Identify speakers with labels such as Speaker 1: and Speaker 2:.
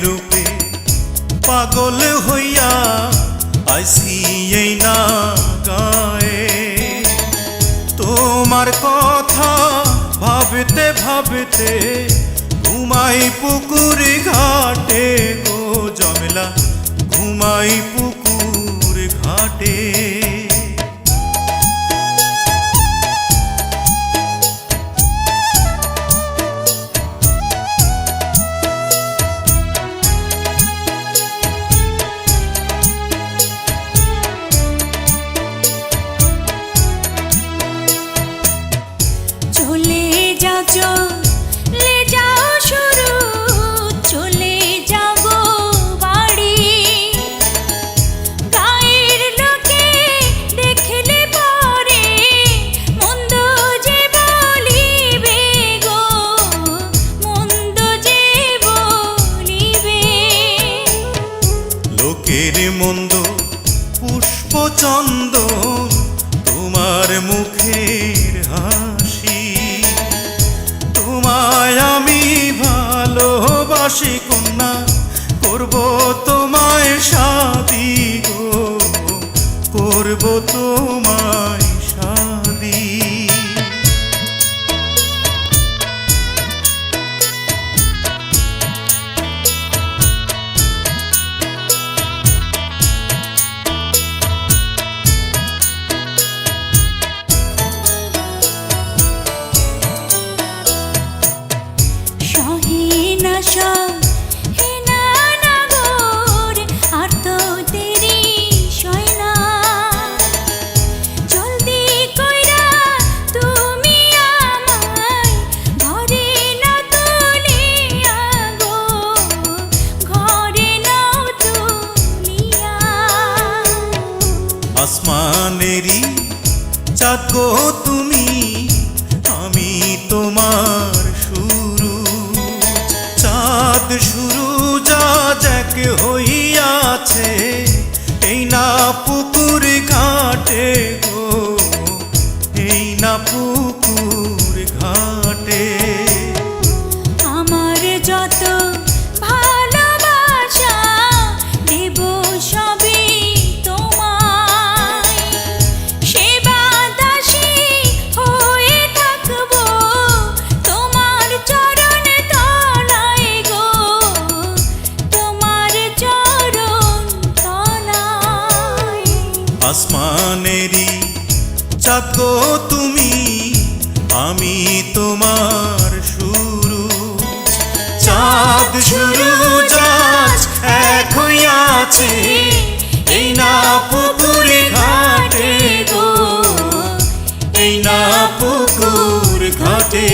Speaker 1: রূপে পাগল হইয়া আইছি এই না গায়ে। তোমার কথা ভাবতে ভাবতে ঘুমাই পুকুর ঘাটে গো জমেলা, ঘুমাই পুকুর ঘাটে।
Speaker 2: চলে যাও শুরু, চলে যাব বাড়ি। গায়ের লোকে দেখলে পরে মন্দ যে বলিবে গো, মন্দ যে বলিবে।
Speaker 1: লোকের মন্দ পুষ্পচন্দন তোমার মুখের হাসি। তোমায় আমি ভালোবাসি কন্যা, করব তোমায় শাদি গো, করব তোমায় শাদি। আসমানেরই চাঁদ গো তুমি, আমি তোমার শুরু। চাঁদ শুরু আজ এক হইয়াছে এই না পুকুর ঘাটে গো, এই না পুকুর ঘাটে।
Speaker 2: আমার যত ভালোবাসা দেব সবই তোমায়, সেবা দাসী হয়ে থাকব তোমার চরণ তলায় গো, তোমার চরণ তলায়।
Speaker 1: আসমানেরই চাঁদ গো তুমি, আমি তোমার শুরু। চাঁদ শুরু আজ এক হইয়াছে এই না পুকুর ঘাটে গো, এই না পুকুর ঘাটে।